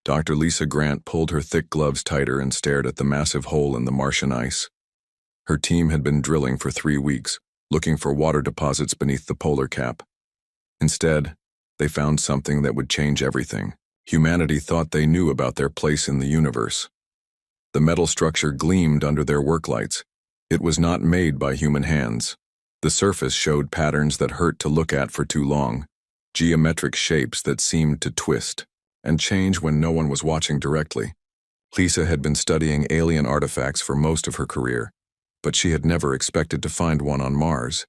Dr. Lisa Grant pulled her thick gloves tighter and stared at the massive hole in the Martian ice. Her team had been drilling for 3 weeks, looking for water deposits beneath the polar cap. Instead, they found something that would change everything. Humanity thought they knew about their place in the universe. The metal structure gleamed under their work lights. It was not made by human hands. The surface showed patterns that hurt to look at for too long, geometric shapes that seemed to twist and change when no one was watching directly. Lisa had been studying alien artifacts for most of her career, but she had never expected to find one on Mars.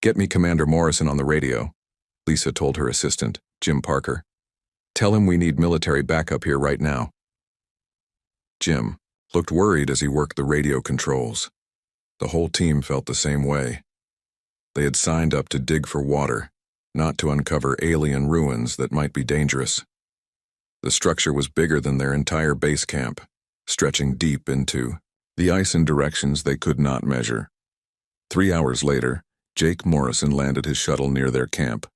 "Get me Commander Morrison on the radio," Lisa told her assistant, Jim Parker. "Tell him we need military backup here right now." Jim looked worried as he worked the radio controls. The whole team felt the same way. They had signed up to dig for water, not to uncover alien ruins that might be dangerous. The structure was bigger than their entire base camp, stretching deep into the ice in directions they could not measure. 3 hours later, Jake Morrison landed his shuttle near their camp.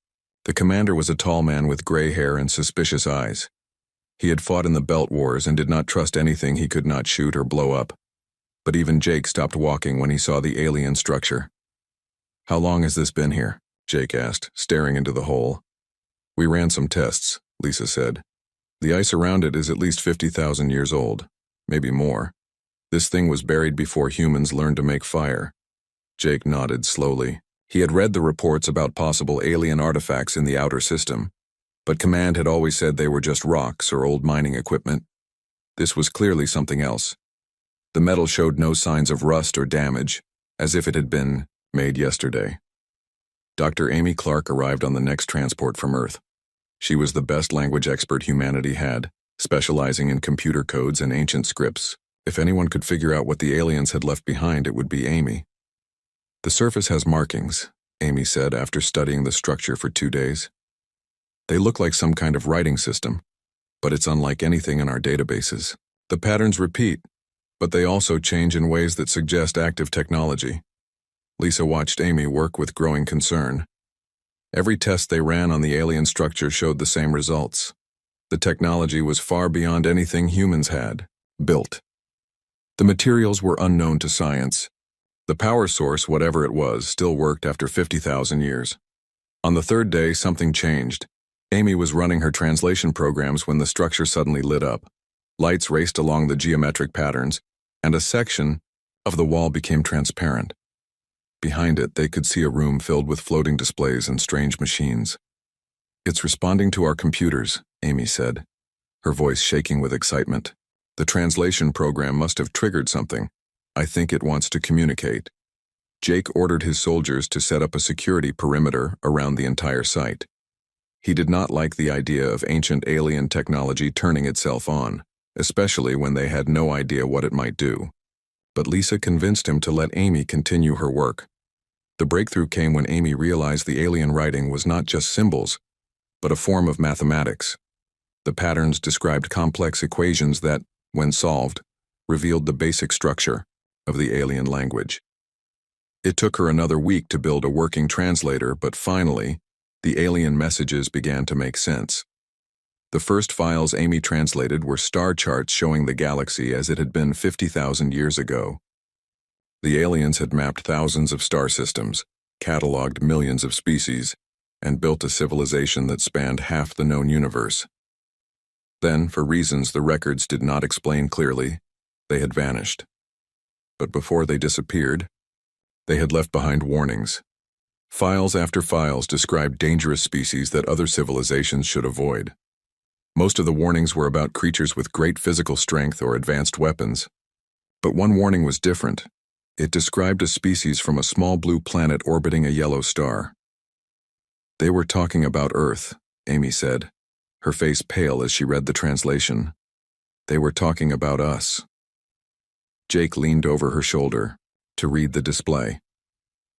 The commander was a tall man with gray hair and suspicious eyes. He had fought in the Belt Wars and did not trust anything he could not shoot or blow up. But even Jake stopped walking when he saw the alien structure. "How long has this been here?" Jake asked, staring into the hole. "We ran some tests," Lisa said. "The ice around it is at least 50,000 years old, maybe more. This thing was buried before humans learned to make fire." Jake nodded slowly. He had read the reports about possible alien artifacts in the outer system, but Command had always said they were just rocks or old mining equipment. This was clearly something else. The metal showed no signs of rust or damage, as if it had been made yesterday. Dr. Amy Clark arrived on the next transport from Earth. She was the best language expert humanity had, specializing in computer codes and ancient scripts. If anyone could figure out what the aliens had left behind, it would be Amy. "The surface has markings," Amy said after studying the structure for 2 days. "They look like some kind of writing system, but it's unlike anything in our databases. The patterns repeat, but they also change in ways that suggest active technology." Lisa watched Amy work with growing concern. Every test they ran on the alien structure showed the same results. The technology was far beyond anything humans had built. The materials were unknown to science. The power source, whatever it was, still worked after 50,000 years. On the 3rd day, something changed. Amy was running her translation programs when the structure suddenly lit up. Lights raced along the geometric patterns, and a section of the wall became transparent. Behind it, they could see a room filled with floating displays and strange machines. "It's responding to our computers," Amy said, her voice shaking with excitement. "The translation program must have triggered something. I think it wants to communicate." Jake ordered his soldiers to set up a security perimeter around the entire site. He did not like the idea of ancient alien technology turning itself on, especially when they had no idea what it might do. But Lisa convinced him to let Amy continue her work. The breakthrough came when Amy realized the alien writing was not just symbols, but a form of mathematics. The patterns described complex equations that, when solved, revealed the basic structure of the alien language. It took her another week to build a working translator, but finally, the alien messages began to make sense. The first files Amy translated were star charts showing the galaxy as it had been 50,000 years ago. The aliens had mapped thousands of star systems, cataloged millions of species, and built a civilization that spanned half the known universe. Then, for reasons the records did not explain clearly, they had vanished. But before they disappeared, they had left behind warnings. Files after files described dangerous species that other civilizations should avoid. Most of the warnings were about creatures with great physical strength or advanced weapons. But one warning was different. It described a species from a small blue planet orbiting a yellow star. "They were talking about Earth," Amy said, her face pale as she read the translation. "They were talking about us." Jake leaned over her shoulder to read the display.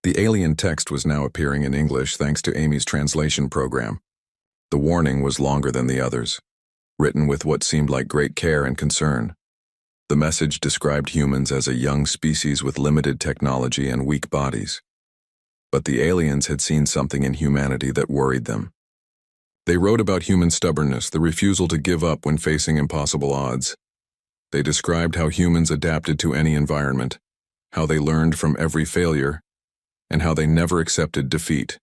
The alien text was now appearing in English thanks to Amy's translation program. The warning was longer than the others, written with what seemed like great care and concern. The message described humans as a young species with limited technology and weak bodies. But the aliens had seen something in humanity that worried them. They wrote about human stubbornness, the refusal to give up when facing impossible odds. They described how humans adapted to any environment, how they learned from every failure, and how they never accepted defeat.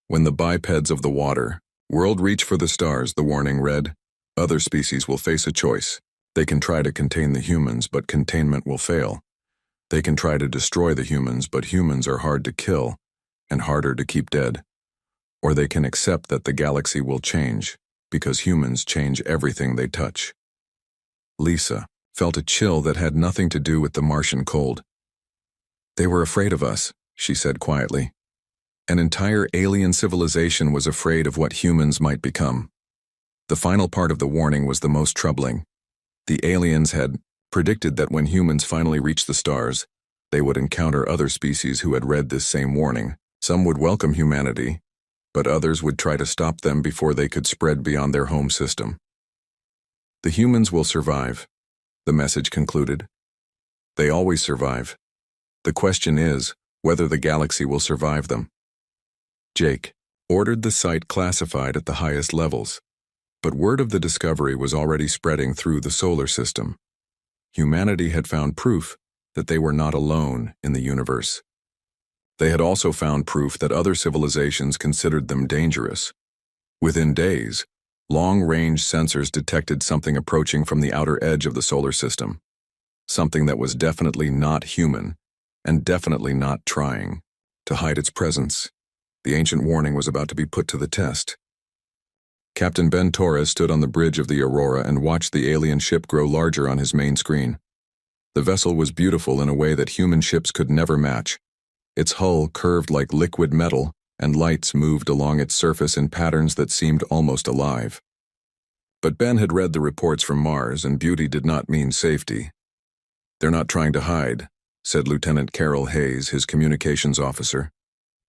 When the bipeds of the water world reach for the stars, the warning read, other species will face a choice. They can try to contain the humans, but containment will fail. They can try to destroy the humans, but humans are hard to kill and harder to keep dead. Or they can accept that the galaxy will change, because humans change everything they touch. Lisa felt a chill that had nothing to do with the Martian cold. They were afraid of us, she said quietly. An entire alien civilization was afraid of what humans might become. The final part of the warning was the most troubling. The aliens had predicted that when humans finally reached the stars, they would encounter other species who had read this same warning. Some would welcome humanity, but others would try to stop them before they could spread beyond their home system. The humans will survive, the message concluded. They always survive. The question is whether the galaxy will survive them. Jake ordered the site classified at the highest levels, but word of the discovery was already spreading through the solar system. Humanity had found proof that they were not alone in the universe. They had also found proof that other civilizations considered them dangerous. Within days, long-range sensors detected something approaching from the outer edge of the solar system. Something that was definitely not human, and definitely not trying to hide its presence. The ancient warning was about to be put to the test. Captain Ben Torres stood on the bridge of the Aurora and watched the alien ship grow larger on his main screen. The vessel was beautiful in a way that human ships could never match. Its hull curved like liquid metal, and lights moved along its surface in patterns that seemed almost alive. But Ben had read the reports from Mars, and beauty did not mean safety. "They're not trying to hide," said Lieutenant Carol Hayes, his communications officer.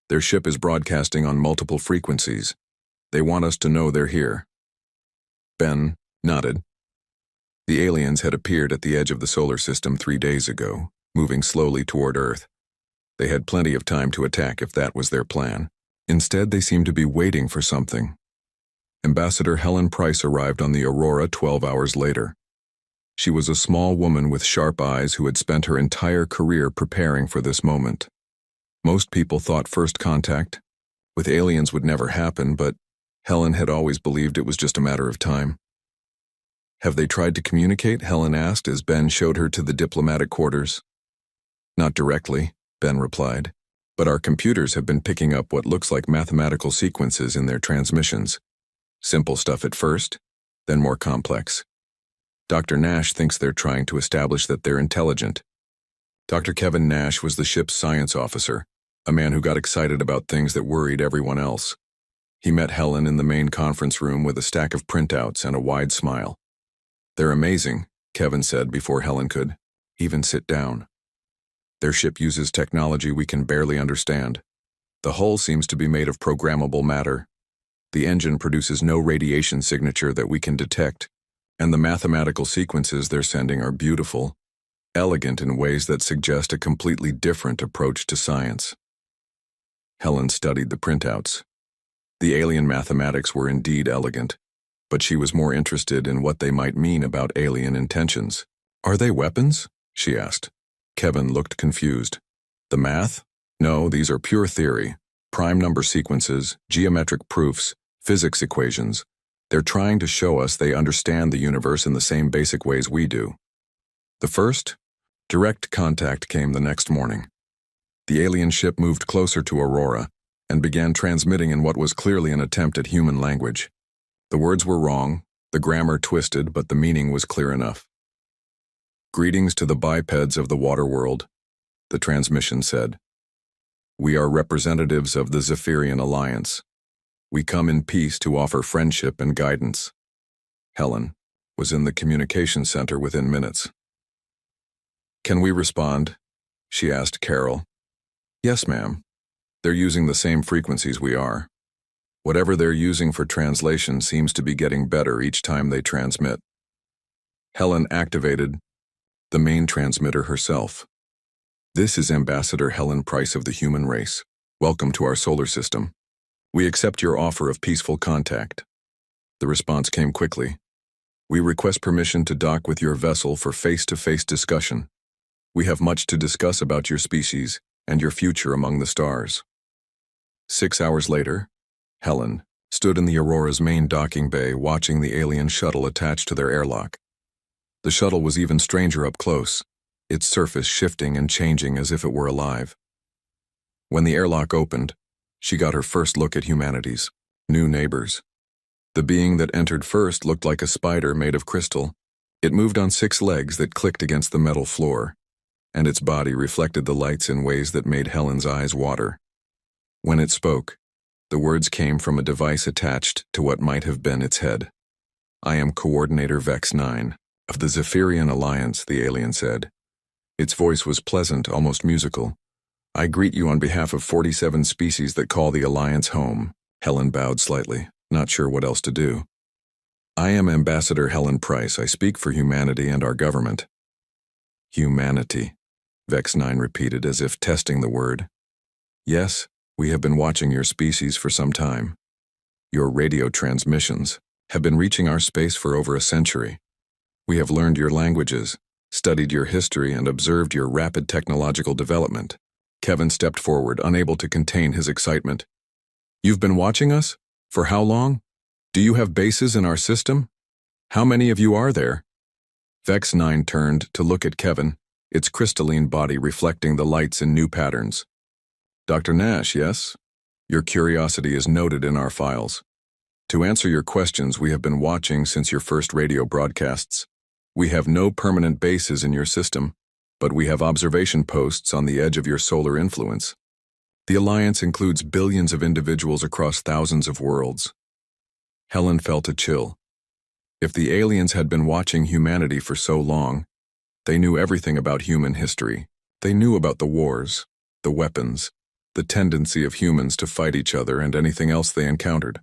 "Their ship is broadcasting on multiple frequencies. They want us to know they're here." Ben nodded. The aliens had appeared at the edge of the solar system 3 days ago, moving slowly toward Earth. They had plenty of time to attack if that was their plan. Instead, they seemed to be waiting for something. Ambassador Helen Price arrived on the Aurora 12 hours later. She was a small woman with sharp eyes who had spent her entire career preparing for this moment. Most people thought first contact with aliens would never happen, but Helen had always believed it was just a matter of time. "Have they tried to communicate?" Helen asked as Ben showed her to the diplomatic quarters. "Not directly," Ben replied, "but our computers have been picking up what looks like mathematical sequences in their transmissions. Simple stuff at first, then more complex. Dr. Nash thinks they're trying to establish that they're intelligent." Dr. Kevin Nash was the ship's science officer, a man who got excited about things that worried everyone else. He met Helen in the main conference room with a stack of printouts and a wide smile. "They're amazing," Kevin said before Helen could even sit down. "Their ship uses technology we can barely understand. The hull seems to be made of programmable matter. The engine produces no radiation signature that we can detect, and the mathematical sequences they're sending are beautiful, elegant in ways that suggest a completely different approach to science." Helen studied the printouts. The alien mathematics were indeed elegant, but she was more interested in what they might mean about alien intentions. "Are they weapons?" she asked. Kevin looked confused. "The math? No, these are pure theory. Prime number sequences, geometric proofs, physics equations. They're trying to show us they understand the universe in the same basic ways we do." The first direct contact came the next morning. The alien ship moved closer to Aurora and began transmitting in what was clearly an attempt at human language. The words were wrong, the grammar twisted, but the meaning was clear enough. "Greetings to the bipeds of the water world," the transmission said. "We are representatives of the Zephyrian Alliance. We come in peace to offer friendship and guidance." Helen was in the communication center within minutes. "Can we respond?" she asked Carol. "Yes, ma'am. They're using the same frequencies we are. Whatever they're using for translation seems to be getting better each time they transmit." Helen activated the main transmitter herself. "This is Ambassador Helen Price of the human race. Welcome to our solar system. We accept your offer of peaceful contact. The response came quickly. We request permission to dock with your vessel for face-to-face discussion. We have much to discuss about your species and your future among the stars. 6 hours later, Helen stood in the Aurora's main docking bay watching the alien shuttle attached to their airlock. The shuttle was even stranger up close, its surface shifting and changing as if it were alive. When the airlock opened, she got her first look at humanity's new neighbors. The being that entered first looked like a spider made of crystal. It moved on 6 legs that clicked against the metal floor, and its body reflected the lights in ways that made Helen's eyes water. When it spoke, the words came from a device attached to what might have been its head. I am Coordinator Vex 9 of the Zephyrian Alliance, the alien said. Its voice was pleasant, almost musical. I greet you on behalf of 47 species that call the Alliance home. Helen bowed slightly, not sure what else to do. I am Ambassador Helen Price. I speak for humanity and our government. Humanity, Vex 9 repeated as if testing the word. Yes, we have been watching your species for some time. Your radio transmissions have been reaching our space for over a century. We have learned your languages, studied your history, and observed your rapid technological development. Kevin stepped forward, unable to contain his excitement. You've been watching us? For how long? Do you have bases in our system? How many of you are there? Vex 9 turned to look at Kevin, its crystalline body reflecting the lights in new patterns. Dr. Nash, yes? Your curiosity is noted in our files. To answer your questions, we have been watching since your first radio broadcasts. We have no permanent bases in your system, but we have observation posts on the edge of your solar influence. The Alliance includes billions of individuals across thousands of worlds. Helen felt a chill. If the aliens had been watching humanity for so long, they knew everything about human history. They knew about the wars, the weapons, the tendency of humans to fight each other and anything else they encountered.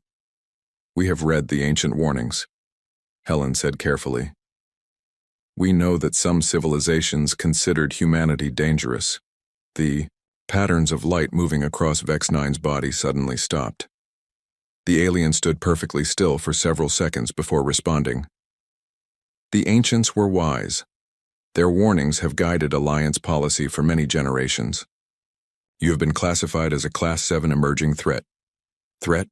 We have read the ancient warnings, Helen said carefully. We know that some civilizations considered humanity dangerous. The patterns of light moving across Vex 9's body suddenly stopped. The alien stood perfectly still for several seconds before responding. The ancients were wise. Their warnings have guided Alliance policy for many generations. You have been classified as a Class 7 emerging threat. Threat?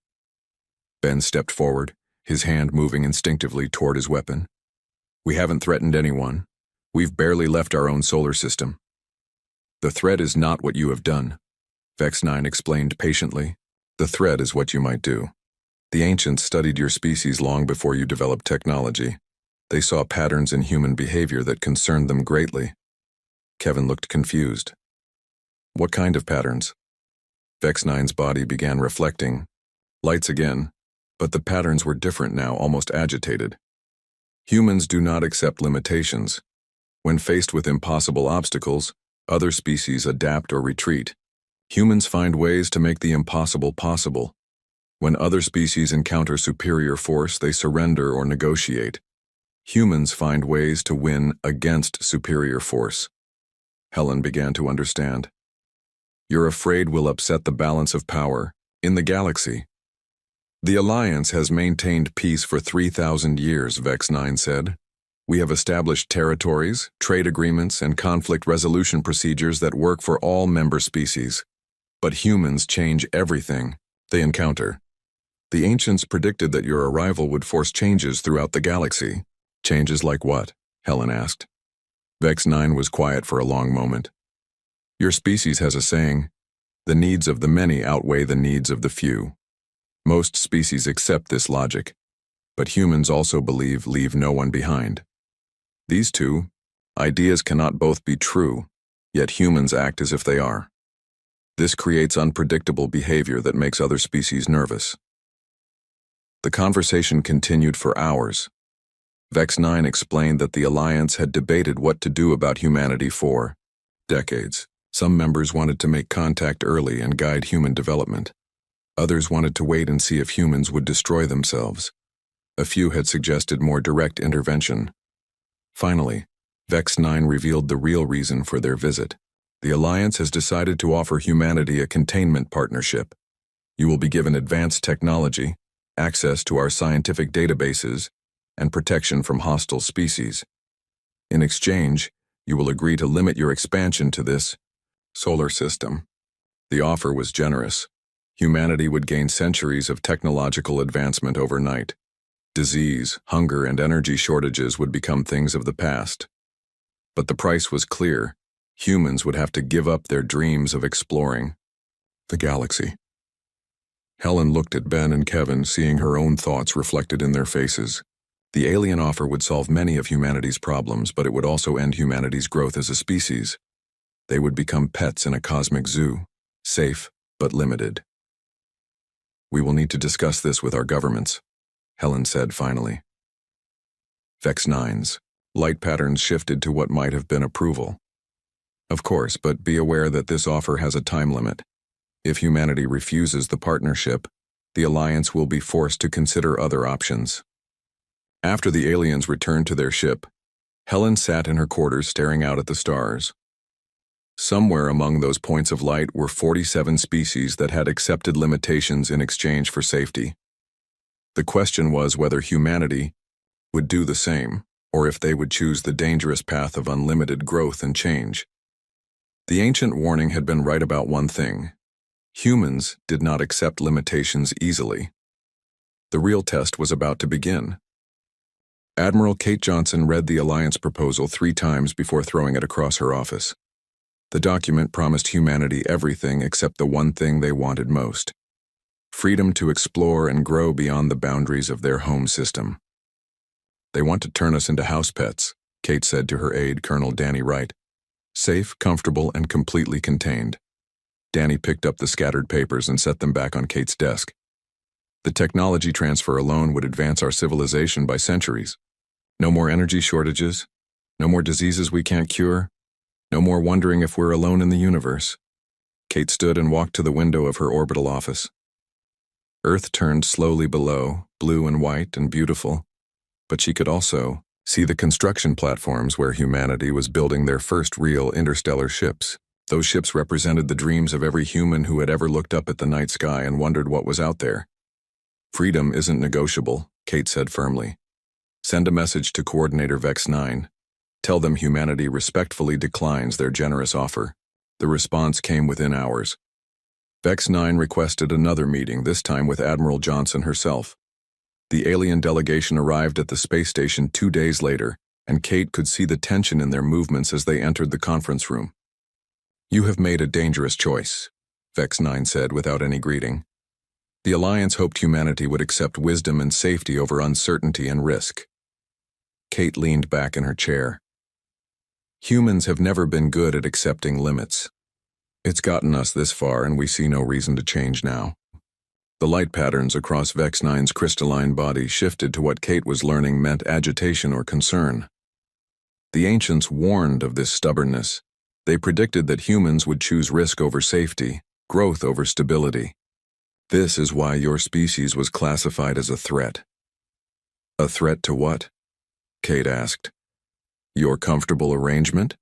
Ben stepped forward, his hand moving instinctively toward his weapon. We haven't threatened anyone. We've barely left our own solar system. The threat is not what you have done, Vex 9 explained patiently. The threat is what you might do. The ancients studied your species long before you developed technology. They saw patterns in human behavior that concerned them greatly. Kevin looked confused. What kind of patterns? Vex 9's body began reflecting. Lights again, but the patterns were different now, almost agitated. Humans do not accept limitations. When faced with impossible obstacles, other species adapt or retreat. Humans find ways to make the impossible possible. When other species encounter superior force, they surrender or negotiate. Humans find ways to win against superior force. Helen began to understand. You're afraid we'll upset the balance of power in the galaxy. The Alliance has maintained peace for 3,000 years, Vex 9 said. We have established territories, trade agreements, and conflict resolution procedures that work for all member species. But humans change everything they encounter. The ancients predicted that your arrival would force changes throughout the galaxy. Changes like what? Helen asked. Vex 9 was quiet for a long moment. Your species has a saying, the needs of the many outweigh the needs of the few. Most species accept this logic, but humans also believe leave no one behind. These two ideas cannot both be true, yet humans act as if they are. This creates unpredictable behavior that makes other species nervous. The conversation continued for hours. Vex 9 explained that the Alliance had debated what to do about humanity for decades. Some members wanted to make contact early and guide human development. Others wanted to wait and see if humans would destroy themselves. A few had suggested more direct intervention. Finally, Vex 9 revealed the real reason for their visit. The Alliance has decided to offer humanity a containment partnership. You will be given advanced technology, access to our scientific databases, and protection from hostile species. In exchange, you will agree to limit your expansion to this solar system. The offer was generous. Humanity would gain centuries of technological advancement overnight. Disease, hunger, and energy shortages would become things of the past. But the price was clear. Humans would have to give up their dreams of exploring the galaxy. Helen looked at Ben and Kevin, seeing her own thoughts reflected in their faces. The alien offer would solve many of humanity's problems, but it would also end humanity's growth as a species. They would become pets in a cosmic zoo, safe but limited. We will need to discuss this with our governments, Helen said finally. Vex 9's light patterns shifted to what might have been approval. Of course, but be aware that this offer has a time limit. If humanity refuses the partnership, the Alliance will be forced to consider other options. After the aliens returned to their ship, Helen sat in her quarters staring out at the stars. Somewhere among those points of light were 47 species that had accepted limitations in exchange for safety. The question was whether humanity would do the same, or if they would choose the dangerous path of unlimited growth and change. The ancient warning had been right about one thing. Humans did not accept limitations easily. The real test was about to begin. Admiral Kate Johnson read the Alliance proposal 3 times before throwing it across her office. The document promised humanity everything except the one thing they wanted most: freedom to explore and grow beyond the boundaries of their home system. They want to turn us into house pets, Kate said to her aide, Colonel Danny Wright. Safe, comfortable, and completely contained. Danny picked up the scattered papers and set them back on Kate's desk. The technology transfer alone would advance our civilization by centuries. No more energy shortages, no more diseases we can't cure, no more wondering if we're alone in the universe. Kate stood and walked to the window of her orbital office. Earth turned slowly below, blue and white and beautiful, but she could also see the construction platforms where humanity was building their first real interstellar ships. Those ships represented the dreams of every human who had ever looked up at the night sky and wondered what was out there. Freedom isn't negotiable, Kate said firmly. Send a message to Coordinator Vex 9. Tell them humanity respectfully declines their generous offer. The response came within hours. Vex 9 requested another meeting, this time with Admiral Johnson herself. The alien delegation arrived at the space station 2 days later, and Kate could see the tension in their movements as they entered the conference room. You have made a dangerous choice, Vex 9 said without any greeting. The Alliance hoped humanity would accept wisdom and safety over uncertainty and risk. Kate leaned back in her chair. Humans have never been good at accepting limits. It's gotten us this far, and we see no reason to change now. The light patterns across Vex 9's crystalline body shifted to what Kate was learning meant agitation or concern. The ancients warned of this stubbornness. They predicted that humans would choose risk over safety, growth over stability. This is why your species was classified as a threat. A threat to what? Kate asked. Your comfortable arrangement?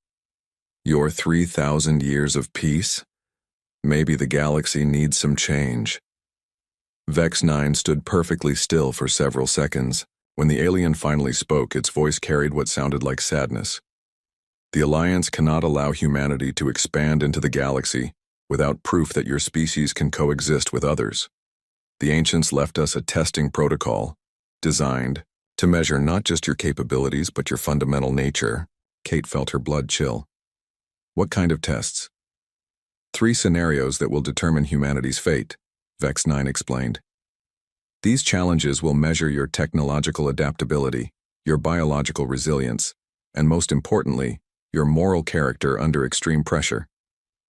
Your 3,000 years of peace? Maybe the galaxy needs some change. Vex 9 stood perfectly still for several seconds. When the alien finally spoke, its voice carried what sounded like sadness. The Alliance cannot allow humanity to expand into the galaxy without proof that your species can coexist with others. The ancients left us a testing protocol, designed to measure not just your capabilities but your fundamental nature. Kate felt her blood chill. What kind of tests? 3 scenarios that will determine humanity's fate, Vex 9 explained. These challenges will measure your technological adaptability, your biological resilience, and most importantly, your moral character under extreme pressure.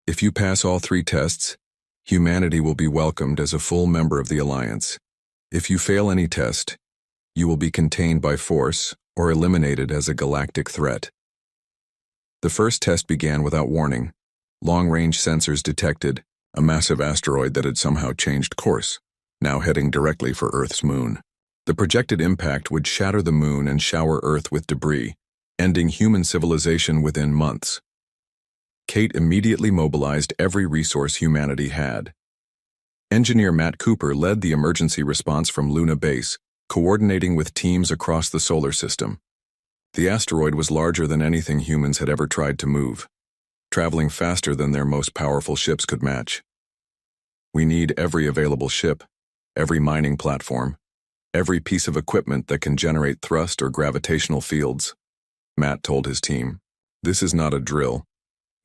If you pass all 3 tests, humanity will be welcomed as a full member of the Alliance. If you fail any test, you will be contained by force or eliminated as a galactic threat. The first test began without warning. Long-range sensors detected a massive asteroid that had somehow changed course, now heading directly for Earth's moon. The projected impact would shatter the moon and shower Earth with debris, ending human civilization within months. Kate immediately mobilized every resource humanity had. Engineer Matt Cooper led the emergency response from Luna Base, coordinating with teams across the solar system. The asteroid was larger than anything humans had ever tried to move, traveling faster than their most powerful ships could match. We need every available ship, every mining platform, every piece of equipment that can generate thrust or gravitational fields, Matt told his team. This is not a drill.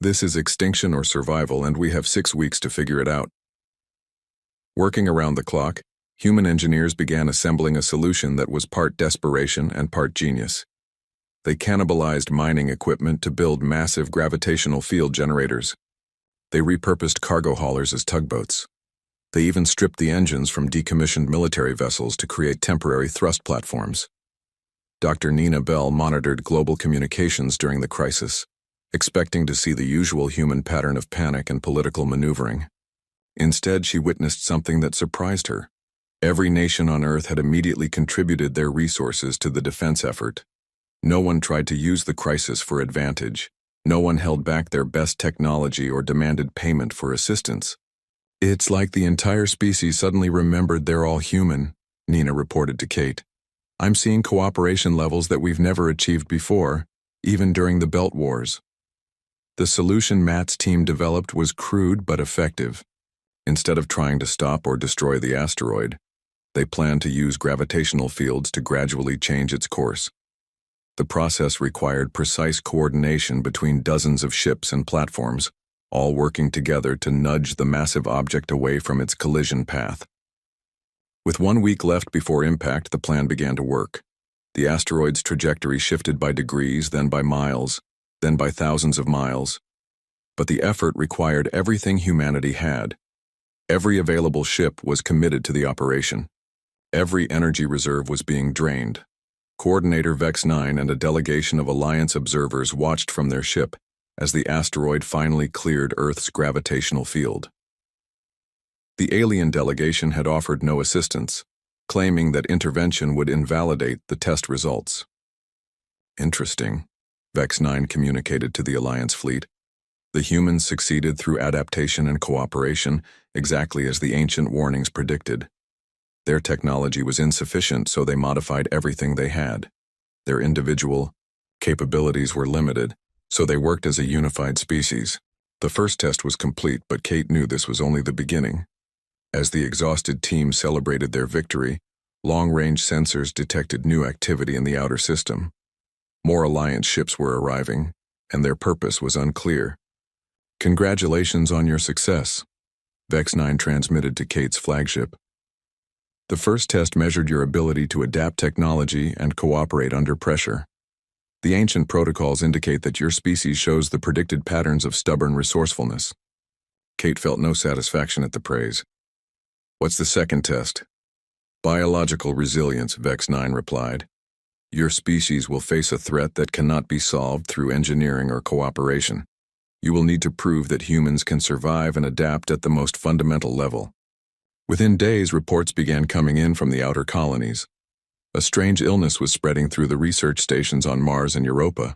This is extinction or survival, and we have 6 weeks to figure it out. Working around the clock, human engineers began assembling a solution that was part desperation and part genius. They cannibalized mining equipment to build massive gravitational field generators. They repurposed cargo haulers as tugboats. They even stripped the engines from decommissioned military vessels to create temporary thrust platforms. Dr. Nina Bell monitored global communications during the crisis, expecting to see the usual human pattern of panic and political maneuvering. Instead, she witnessed something that surprised her. Every nation on Earth had immediately contributed their resources to the defense effort. No one tried to use the crisis for advantage. No one held back their best technology or demanded payment for assistance. It's like the entire species suddenly remembered they're all human, Nina reported to Kate. I'm seeing cooperation levels that we've never achieved before, even during the Belt Wars. The solution Matt's team developed was crude but effective. Instead of trying to stop or destroy the asteroid, they planned to use gravitational fields to gradually change its course. The process required precise coordination between dozens of ships and platforms, all working together to nudge the massive object away from its collision path. With 1 week left before impact, the plan began to work. The asteroid's trajectory shifted by degrees, then by miles, then by thousands of miles. But the effort required everything humanity had. Every available ship was committed to the operation. Every energy reserve was being drained. Coordinator Vex 9 and a delegation of Alliance observers watched from their ship as the asteroid finally cleared Earth's gravitational field. The alien delegation had offered no assistance, claiming that intervention would invalidate the test results. Interesting, Vex 9 communicated to the Alliance fleet. The humans succeeded through adaptation and cooperation, exactly as the ancient warnings predicted. Their technology was insufficient, so they modified everything they had. Their individual capabilities were limited, so they worked as a unified species. The first test was complete, but Kate knew this was only the beginning. As the exhausted team celebrated their victory, long-range sensors detected new activity in the outer system. More Alliance ships were arriving, and their purpose was unclear. Congratulations on your success, Vex 9 transmitted to Kate's flagship. The first test measured your ability to adapt technology and cooperate under pressure. The ancient protocols indicate that your species shows the predicted patterns of stubborn resourcefulness. Kate felt no satisfaction at the praise. What's the second test? Biological resilience, Vex 9 replied. Your species will face a threat that cannot be solved through engineering or cooperation. You will need to prove that humans can survive and adapt at the most fundamental level. Within days, reports began coming in from the outer colonies. A strange illness was spreading through the research stations on Mars and Europa.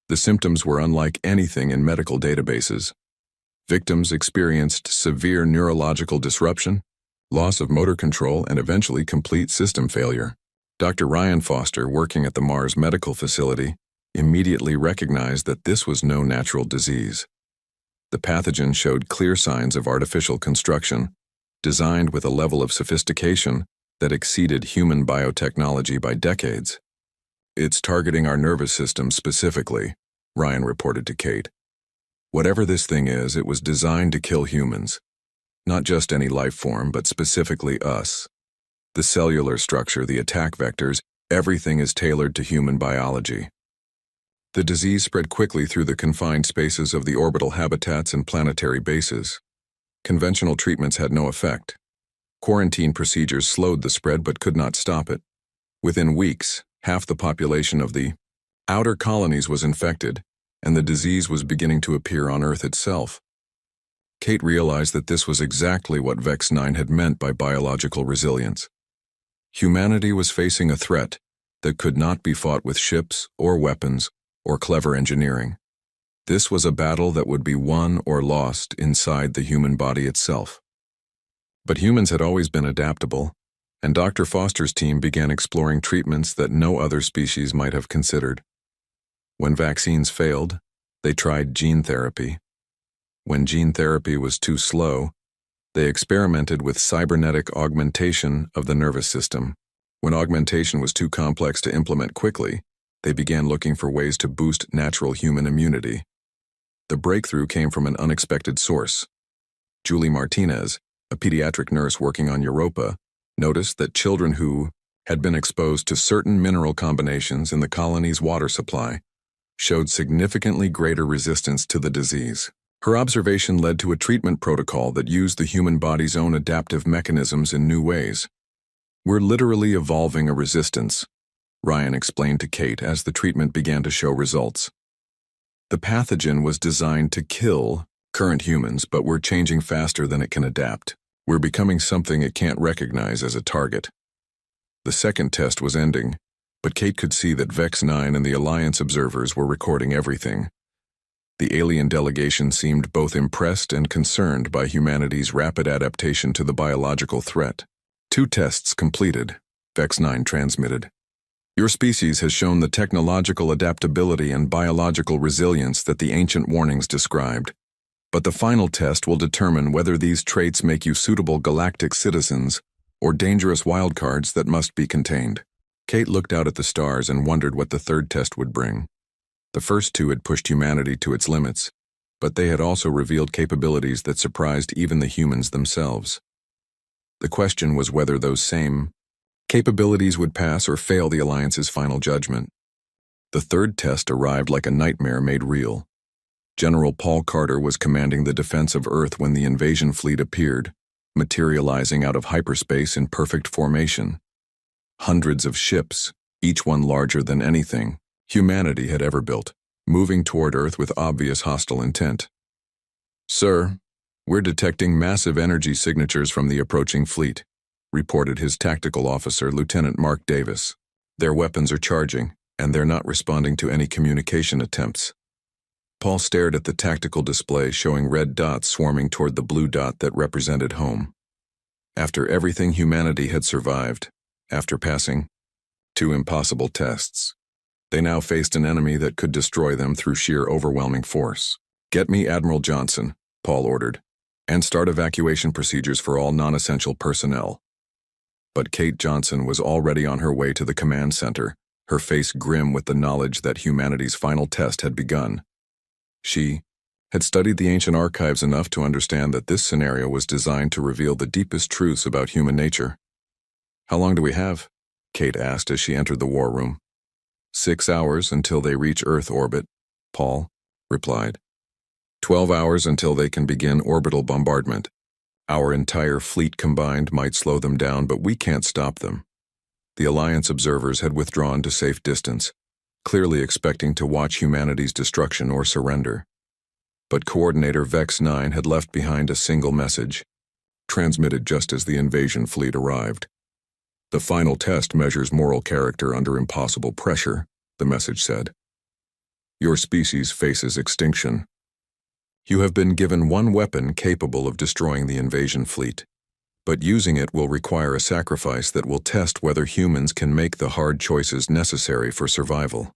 The symptoms were unlike anything in medical databases. Victims experienced severe neurological disruption, loss of motor control, and eventually complete system failure. Dr. Ryan Foster, working at the Mars Medical Facility, immediately recognized that this was no natural disease. The pathogen showed clear signs of artificial construction, designed with a level of sophistication that exceeded human biotechnology by decades. It's targeting our nervous system specifically, Ryan reported to Kate. Whatever this thing is, it was designed to kill humans. Not just any life form, but specifically us. The cellular structure, the attack vectors, everything is tailored to human biology. The disease spread quickly through the confined spaces of the orbital habitats and planetary bases. Conventional treatments had no effect. Quarantine procedures slowed the spread but could not stop it. Within weeks, half the population of the outer colonies was infected, and the disease was beginning to appear on Earth itself. Kate realized that this was exactly what Vex 9 had meant by biological resilience. Humanity was facing a threat that could not be fought with ships or weapons or clever engineering. This was a battle that would be won or lost inside the human body itself. But humans had always been adaptable, and Dr. Foster's team began exploring treatments that no other species might have considered. When vaccines failed, they tried gene therapy. When gene therapy was too slow, they experimented with cybernetic augmentation of the nervous system. When augmentation was too complex to implement quickly, they began looking for ways to boost natural human immunity. The breakthrough came from an unexpected source. Julie Martinez, a pediatric nurse working on Europa, noticed that children who had been exposed to certain mineral combinations in the colony's water supply showed significantly greater resistance to the disease. Her observation led to a treatment protocol that used the human body's own adaptive mechanisms in new ways. "We're literally evolving a resistance," Ryan explained to Kate as the treatment began to show results. "The pathogen was designed to kill current humans, but we're changing faster than it can adapt. We're becoming something it can't recognize as a target." The second test was ending, but Kate could see that Vex 9 and the Alliance observers were recording everything. The alien delegation seemed both impressed and concerned by humanity's rapid adaptation to the biological threat. "2 tests completed," Vex 9 transmitted. "Your species has shown the technological adaptability and biological resilience that the ancient warnings described. But the final test will determine whether these traits make you suitable galactic citizens or dangerous wildcards that must be contained." Kate looked out at the stars and wondered what the third test would bring. The first 2 had pushed humanity to its limits, but they had also revealed capabilities that surprised even the humans themselves. The question was whether those same capabilities would pass or fail the Alliance's final judgment. The third test arrived like a nightmare made real. General Paul Carter was commanding the defense of Earth when the invasion fleet appeared, materializing out of hyperspace in perfect formation. Hundreds of ships, each one larger than anything humanity had ever built, moving toward Earth with obvious hostile intent. "Sir, we're detecting massive energy signatures from the approaching fleet," reported his tactical officer, Lieutenant Mark Davis. "Their weapons are charging, and they're not responding to any communication attempts." Paul stared at the tactical display showing red dots swarming toward the blue dot that represented home. After everything humanity had survived, after passing 2 impossible tests, they now faced an enemy that could destroy them through sheer overwhelming force. "Get me Admiral Johnson," Paul ordered, "and start evacuation procedures for all non-essential personnel." But Kate Johnson was already on her way to the command center, her face grim with the knowledge that humanity's final test had begun. She had studied the ancient archives enough to understand that this scenario was designed to reveal the deepest truths about human nature. "How long do we have?" Kate asked as she entered the war room. 6 hours until they reach Earth orbit," Paul replied. 12 hours until they can begin orbital bombardment. Our entire fleet combined might slow them down, but we can't stop them." The Alliance observers had withdrawn to safe distance, clearly expecting to watch humanity's destruction or surrender. But Coordinator Vex 9 had left behind a single message, transmitted just as the invasion fleet arrived. "The final test measures moral character under impossible pressure," the message said. "Your species faces extinction. You have been given one weapon capable of destroying the invasion fleet, but using it will require a sacrifice that will test whether humans can make the hard choices necessary for survival."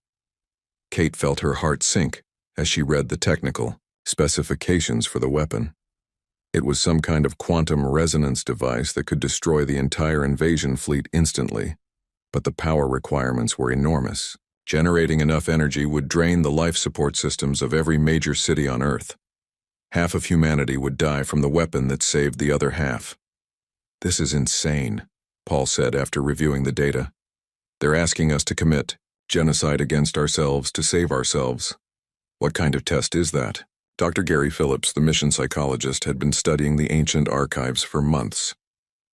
Kate felt her heart sink as she read the technical specifications for the weapon. It was some kind of quantum resonance device that could destroy the entire invasion fleet instantly, but the power requirements were enormous. Generating enough energy would drain the life support systems of every major city on Earth. Half of humanity would die from the weapon that saved the other half. "This is insane," Paul said after reviewing the data. "They're asking us to commit genocide against ourselves to save ourselves. What kind of test is that?" Dr. Gary Phillips, the mission psychologist, had been studying the ancient archives for months.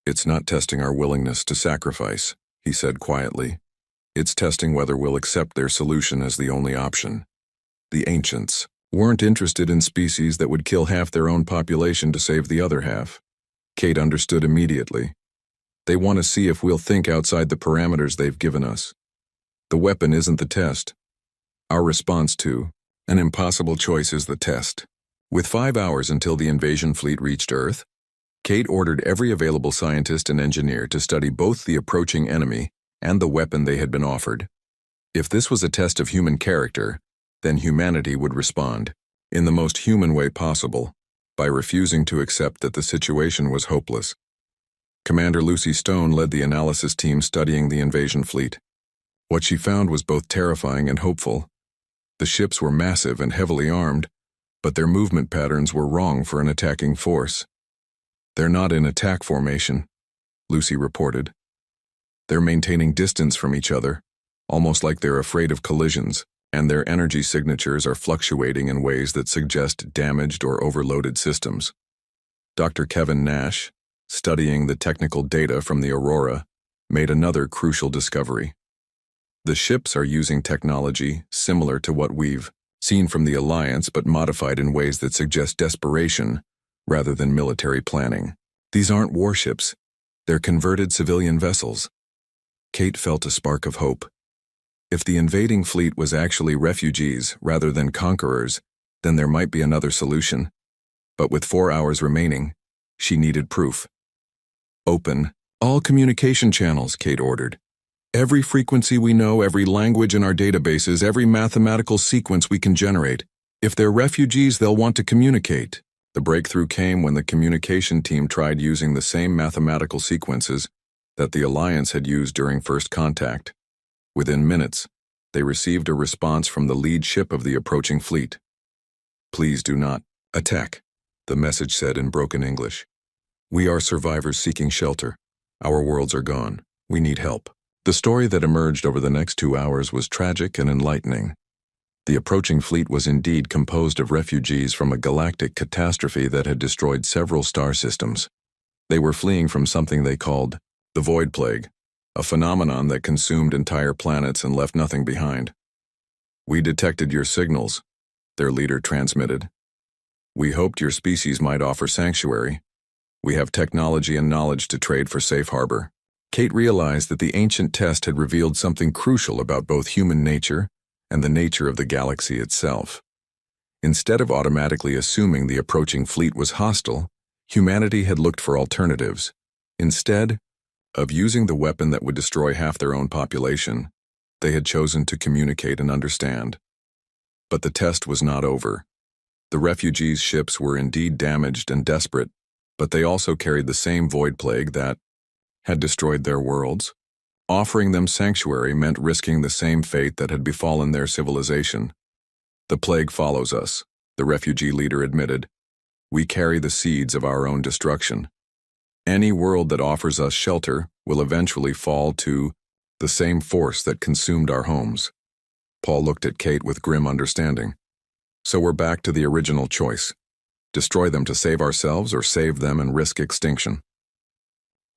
"It's not testing our willingness to sacrifice," he said quietly. "It's testing whether we'll accept their solution as the only option." The ancients weren't interested in species that would kill half their own population to save the other half. Kate understood immediately. They want to see if we'll think outside the parameters they've given us. The weapon isn't the test. Our response to an impossible choice is the test. With 5 hours until the invasion fleet reached Earth, Kate ordered every available scientist and engineer to study both the approaching enemy and the weapon they had been offered. If this was a test of human character, then humanity would respond, in the most human way possible, by refusing to accept that the situation was hopeless. Commander Lucy Stone led the analysis team studying the invasion fleet. What she found was both terrifying and hopeful. The ships were massive and heavily armed, but their movement patterns were wrong for an attacking force. "They're not in attack formation," Lucy reported. "They're maintaining distance from each other, almost like they're afraid of collisions, and their energy signatures are fluctuating in ways that suggest damaged or overloaded systems." Dr. Kevin Nash, studying the technical data from the Aurora, made another crucial discovery. The ships are using technology similar to what we've seen from the Alliance, but modified in ways that suggest desperation rather than military planning. These aren't warships. They're converted civilian vessels. Kate felt a spark of hope. If the invading fleet was actually refugees rather than conquerors, then there might be another solution. But with 4 hours remaining, she needed proof. "Open all communication channels," Kate ordered. "Every frequency we know, every language in our databases, every mathematical sequence we can generate. If they're refugees, they'll want to communicate." The breakthrough came when the communication team tried using the same mathematical sequences that the Alliance had used during first contact. Within minutes, they received a response from the lead ship of the approaching fleet. "Please do not attack," the message said in broken English. "We are survivors seeking shelter. Our worlds are gone. We need help." The story that emerged over the next 2 hours was tragic and enlightening. The approaching fleet was indeed composed of refugees from a galactic catastrophe that had destroyed several star systems. They were fleeing from something they called the Void Plague, a phenomenon that consumed entire planets and left nothing behind. "We detected your signals," their leader transmitted. "We hoped your species might offer sanctuary. We have technology and knowledge to trade for safe harbor." Kate realized that the ancient test had revealed something crucial about both human nature and the nature of the galaxy itself. Instead of automatically assuming the approaching fleet was hostile, humanity had looked for alternatives. Instead of using the weapon that would destroy half their own population, they had chosen to communicate and understand. But the test was not over. The refugees' ships were indeed damaged and desperate, but they also carried the same void plague that had destroyed their worlds. Offering them sanctuary meant risking the same fate that had befallen their civilization. "The plague follows us," the refugee leader admitted. "We carry the seeds of our own destruction. Any world that offers us shelter will eventually fall to the same force that consumed our homes." Paul looked at Kate with grim understanding. "So we're back to the original choice. Destroy them to save ourselves or save them and risk extinction."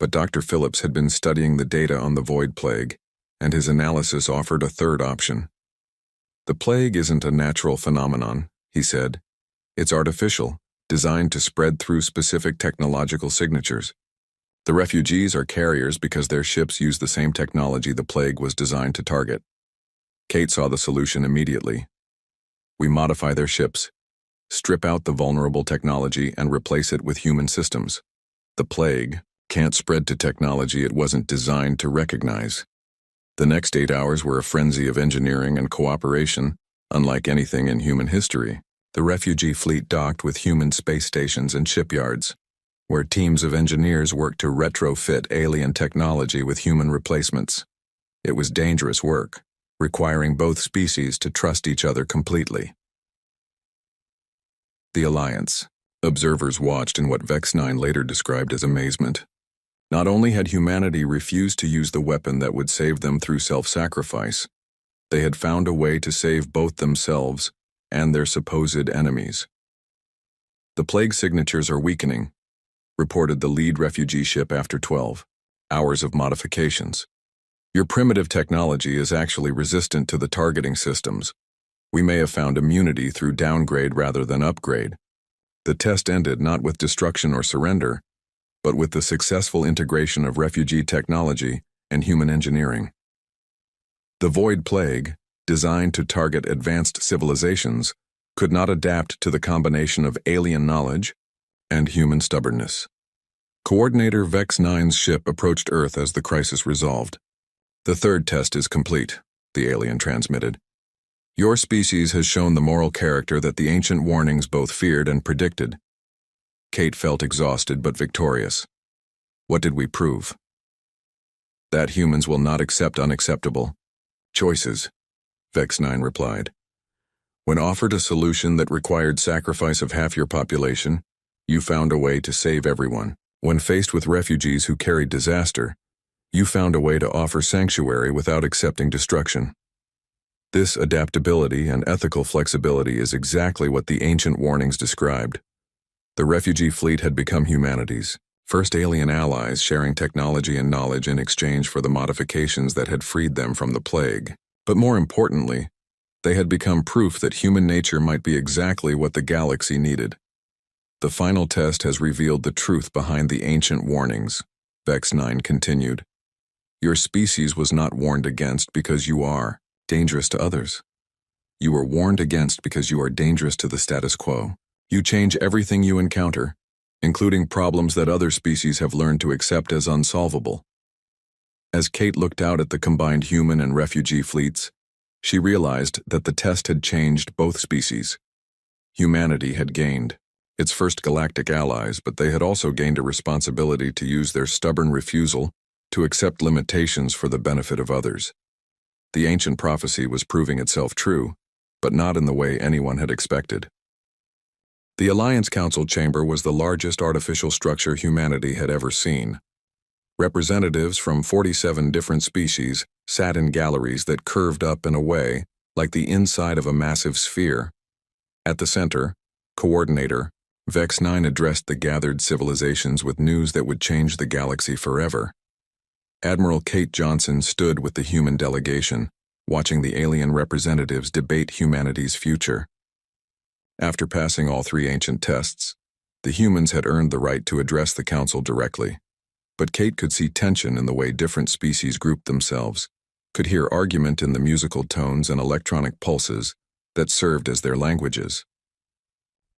But Dr. Phillips had been studying the data on the Void Plague, and his analysis offered a third option. "The plague isn't a natural phenomenon," he said. "It's artificial, designed to spread through specific technological signatures. The refugees are carriers because their ships use the same technology the plague was designed to target." Kate saw the solution immediately. "We modify their ships, strip out the vulnerable technology, and replace it with human systems. The plague can't spread to technology it wasn't designed to recognize." The next 8 hours were a frenzy of engineering and cooperation, unlike anything in human history. The refugee fleet docked with human space stations and shipyards, where teams of engineers worked to retrofit alien technology with human replacements. It was dangerous work, requiring both species to trust each other completely. The Alliance. Observers watched in what Vex-9 later described as amazement. Not only had humanity refused to use the weapon that would save them through self-sacrifice, they had found a way to save both themselves and their supposed enemies. "The plague signatures are weakening," reported the lead refugee ship after 12 hours of modifications. "Your primitive technology is actually resistant to the targeting systems. We may have found immunity through downgrade rather than upgrade." The test ended not with destruction or surrender, but with the successful integration of refugee technology and human engineering. The Void Plague, designed to target advanced civilizations, could not adapt to the combination of alien knowledge and human stubbornness. Coordinator Vex-9's ship approached Earth as the crisis resolved. "The third test is complete," the alien transmitted. "Your species has shown the moral character that the ancient warnings both feared and predicted." Kate felt exhausted but victorious. "What did we prove?" "That humans will not accept unacceptable choices," Vex-9 replied. "When offered a solution that required sacrifice of half your population, you found a way to save everyone. When faced with refugees who carried disaster, you found a way to offer sanctuary without accepting destruction. This adaptability and ethical flexibility is exactly what the ancient warnings described. The refugee fleet had become humanity's first alien allies, sharing technology and knowledge in exchange for the modifications that had freed them from the plague. But more importantly, they had become proof that human nature might be exactly what the galaxy needed. The final test has revealed the truth behind the ancient warnings," Vex-9 continued. "Your species was not warned against because you are dangerous to others. You were warned against because you are dangerous to the status quo. You change everything you encounter, including problems that other species have learned to accept as unsolvable." As Kate looked out at the combined human and refugee fleets, she realized that the test had changed both species. Humanity had gained its first galactic allies, but they had also gained a responsibility to use their stubborn refusal to accept limitations for the benefit of others. The ancient prophecy was proving itself true, but not in the way anyone had expected. The Alliance Council chamber was the largest artificial structure humanity had ever seen. Representatives from 47 different species sat in galleries that curved up and away like the inside of a massive sphere. At the center, Coordinator Vex-9 addressed the gathered civilizations with news that would change the galaxy forever. Admiral Kate Johnson stood with the human delegation, watching the alien representatives debate humanity's future. After passing all three ancient tests, the humans had earned the right to address the council directly. But Kate could see tension in the way different species grouped themselves, could hear argument in the musical tones and electronic pulses that served as their languages.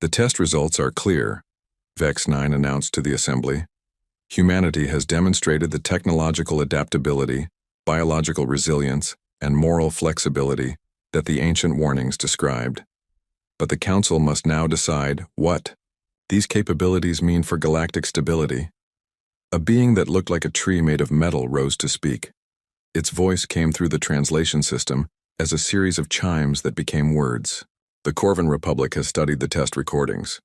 "The test results are clear," Vex-9 announced to the assembly. "Humanity has demonstrated the technological adaptability, biological resilience, and moral flexibility that the ancient warnings described. But the Council must now decide what these capabilities mean for galactic stability." A being that looked like a tree made of metal rose to speak. Its voice came through the translation system as a series of chimes that became words. "The Corvin Republic has studied the test recordings.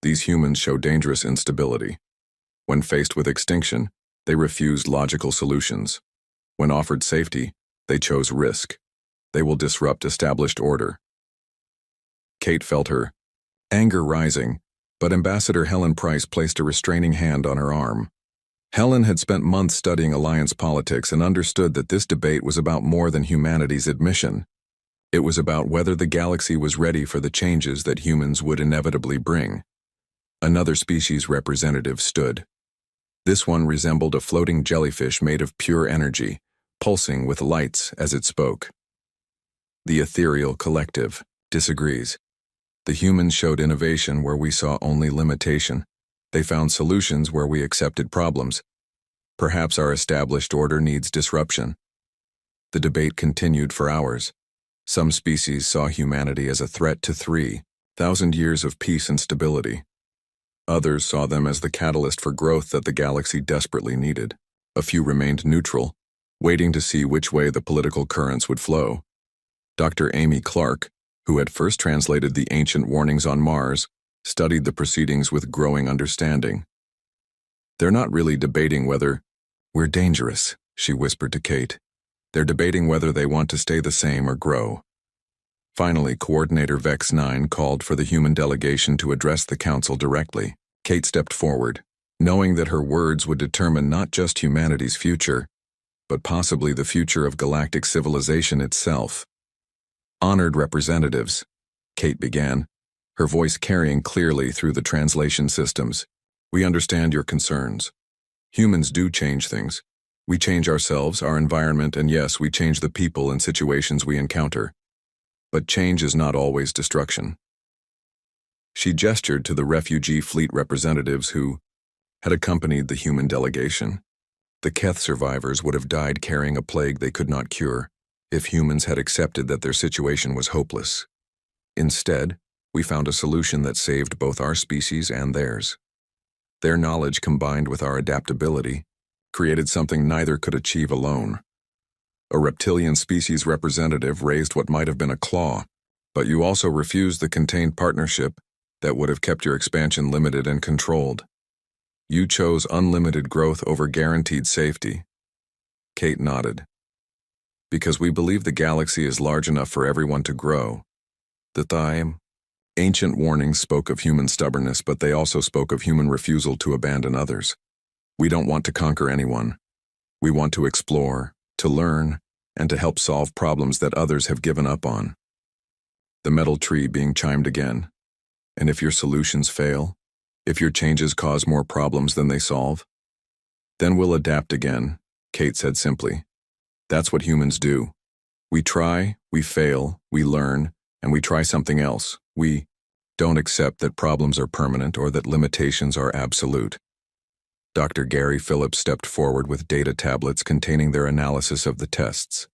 These humans show dangerous instability. When faced with extinction, they refused logical solutions. When offered safety, they chose risk. They will disrupt established order." Kate felt her anger rising, but Ambassador Helen Price placed a restraining hand on her arm. Helen had spent months studying alliance politics and understood that this debate was about more than humanity's admission. It was about whether the galaxy was ready for the changes that humans would inevitably bring. Another species representative stood. This one resembled a floating jellyfish made of pure energy, pulsing with lights as it spoke. "The ethereal collective disagrees. The humans showed innovation where we saw only limitation. They found solutions where we accepted problems. Perhaps our established order needs disruption." The debate continued for hours. Some species saw humanity as a threat to 3,000 years of peace and stability. Others saw them as the catalyst for growth that the galaxy desperately needed. A few remained neutral, waiting to see which way the political currents would flow. Dr. Amy Clark, who had first translated the ancient warnings on Mars, studied the proceedings with growing understanding. "They're not really debating whether we're dangerous," she whispered to Kate. "They're debating whether they want to stay the same or grow." Finally, Coordinator Vex-9 called for the human delegation to address the council directly. Kate stepped forward, knowing that her words would determine not just humanity's future, but possibly the future of galactic civilization itself. "Honored representatives," Kate began, her voice carrying clearly through the translation systems. "We understand your concerns. Humans do change things. We change ourselves, our environment, and yes, we change the people and situations we encounter. But change is not always destruction." She gestured to the refugee fleet representatives who had accompanied the human delegation. The Keth survivors would have died carrying a plague they could not cure if humans had accepted that their situation was hopeless. Instead, we found a solution that saved both our species and theirs. Their knowledge combined with our adaptability created something neither could achieve alone. A reptilian species representative raised what might have been a claw, but you also refused the contained partnership that would have kept your expansion limited and controlled. You chose unlimited growth over guaranteed safety. Kate nodded. Because we believe the galaxy is large enough for everyone to grow. The ancient warnings spoke of human stubbornness, but they also spoke of human refusal to abandon others. We don't want to conquer anyone. We want to explore, to learn, and to help solve problems that others have given up on. The metal tree being chimed again. And if your solutions fail, if your changes cause more problems than they solve, then we'll adapt again, Kate said simply. That's what humans do. We try, we fail, we learn, and we try something else. We don't accept that problems are permanent or that limitations are absolute. Dr. Gary Phillips stepped forward with data tablets containing their analysis of the tests.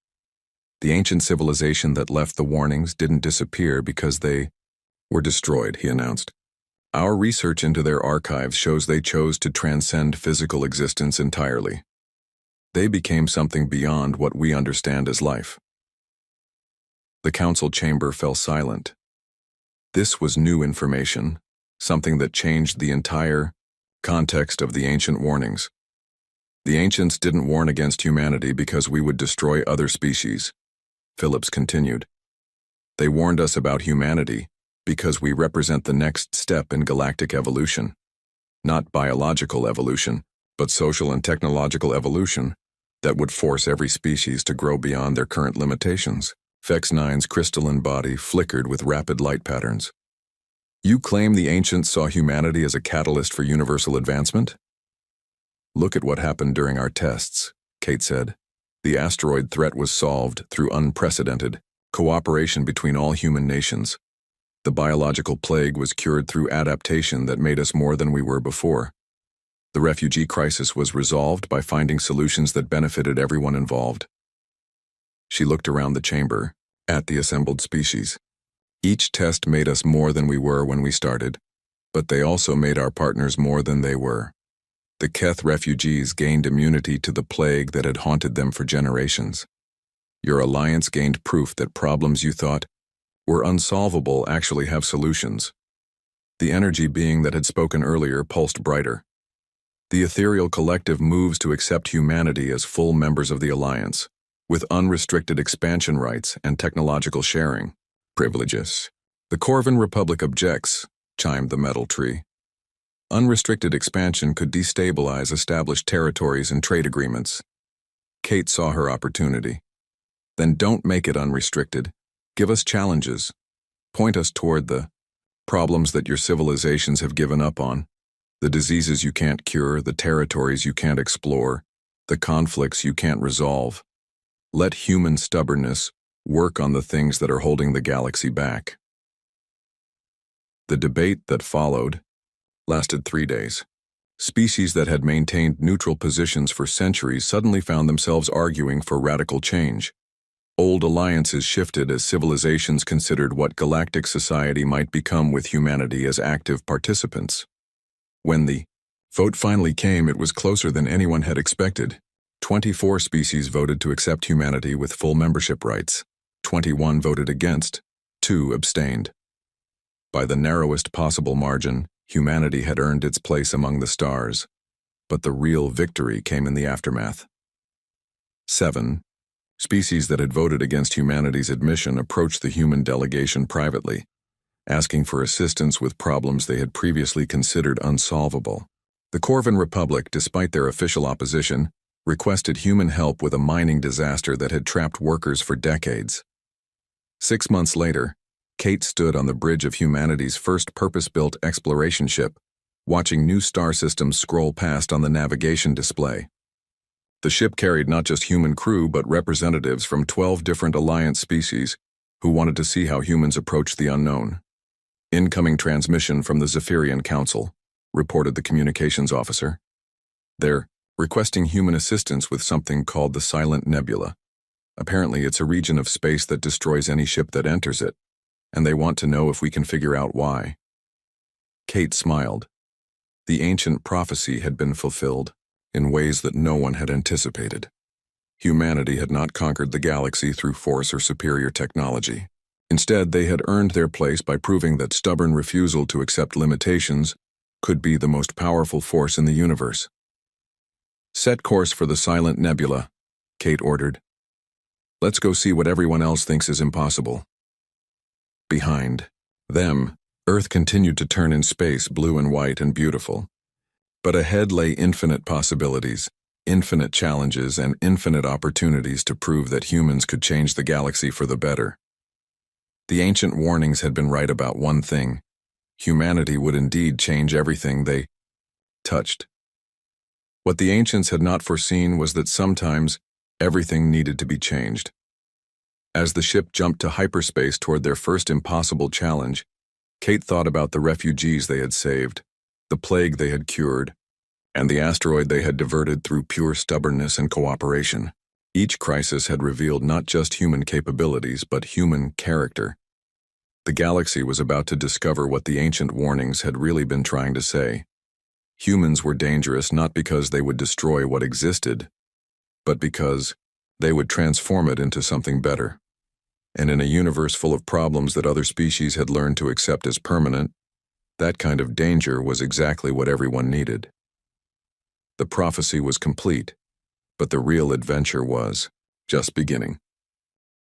The ancient civilization that left the warnings didn't disappear because they were destroyed, he announced. Our research into their archives shows they chose to transcend physical existence entirely. They became something beyond what we understand as life. The council chamber fell silent. This was new information, something that changed the entire context of the ancient warnings. The ancients didn't warn against humanity because we would destroy other species, Phillips continued. They warned us about humanity because we represent the next step in galactic evolution. Not biological evolution, but social and technological evolution that would force every species to grow beyond their current limitations. Vex-9's crystalline body flickered with rapid light patterns. You claim the ancients saw humanity as a catalyst for universal advancement? Look at what happened during our tests, Kate said. The asteroid threat was solved through unprecedented cooperation between all human nations. The biological plague was cured through adaptation that made us more than we were before. The refugee crisis was resolved by finding solutions that benefited everyone involved. She looked around the chamber, at the assembled species. Each test made us more than we were when we started, but they also made our partners more than they were. The Keth refugees gained immunity to the plague that had haunted them for generations. Your alliance gained proof that problems you thought were unsolvable actually have solutions. The energy being that had spoken earlier pulsed brighter. The ethereal collective moves to accept humanity as full members of the alliance, with unrestricted expansion rights and technological sharing. Privileges. The Corvin Republic objects, chimed the metal tree. Unrestricted expansion could destabilize established territories and trade agreements. Kate saw her opportunity. Then don't make it unrestricted. Give us challenges. Point us toward the problems that your civilizations have given up on, the diseases you can't cure, the territories you can't explore, the conflicts you can't resolve. Let human stubbornness work on the things that are holding the galaxy back. The debate that followed lasted 3 days. Species that had maintained neutral positions for centuries suddenly found themselves arguing for radical change. Old alliances shifted as civilizations considered what galactic society might become with humanity as active participants. When the vote finally came, it was closer than anyone had expected. 24 species voted to accept humanity with full membership rights. 21 voted against, 2 abstained. By the narrowest possible margin, humanity had earned its place among the stars, but the real victory came in the aftermath. 7 species that had voted against humanity's admission approached the human delegation privately, asking for assistance with problems they had previously considered unsolvable. The Corvin Republic, despite their official opposition, requested human help with a mining disaster that had trapped workers for decades. 6 months later, Kate stood on the bridge of humanity's first purpose-built exploration ship, watching new star systems scroll past on the navigation display. The ship carried not just human crew but representatives from 12 different Alliance species who wanted to see how humans approached the unknown. Incoming transmission from the Zephyrian Council. reported the communications officer. They're requesting human assistance with something called the Silent Nebula. Apparently, it's a region of space that destroys any ship that enters it, and they want to know if we can figure out why. Kate smiled. The ancient prophecy had been fulfilled in ways that no one had anticipated. Humanity had not conquered the galaxy through force or superior technology. Instead, they had earned their place by proving that stubborn refusal to accept limitations could be the most powerful force in the universe. "Set course for the Silent Nebula," Kate ordered. "Let's go see what everyone else thinks is impossible." Behind them, Earth continued to turn in space, blue and white and beautiful. But ahead lay infinite possibilities, infinite challenges, and infinite opportunities to prove that humans could change the galaxy for the better. The ancient warnings had been right about one thing: humanity would indeed change everything they touched. What the ancients had not foreseen was that sometimes everything needed to be changed. As the ship jumped to hyperspace toward their first impossible challenge, Kate thought about the refugees they had saved, the plague they had cured, and the asteroid they had diverted through pure stubbornness and cooperation. Each crisis had revealed not just human capabilities, but human character. The galaxy was about to discover what the ancient warnings had really been trying to say. Humans were dangerous not because they would destroy what existed, but because they would transform it into something better. And in a universe full of problems that other species had learned to accept as permanent, that kind of danger was exactly what everyone needed. The prophecy was complete, but the real adventure was just beginning.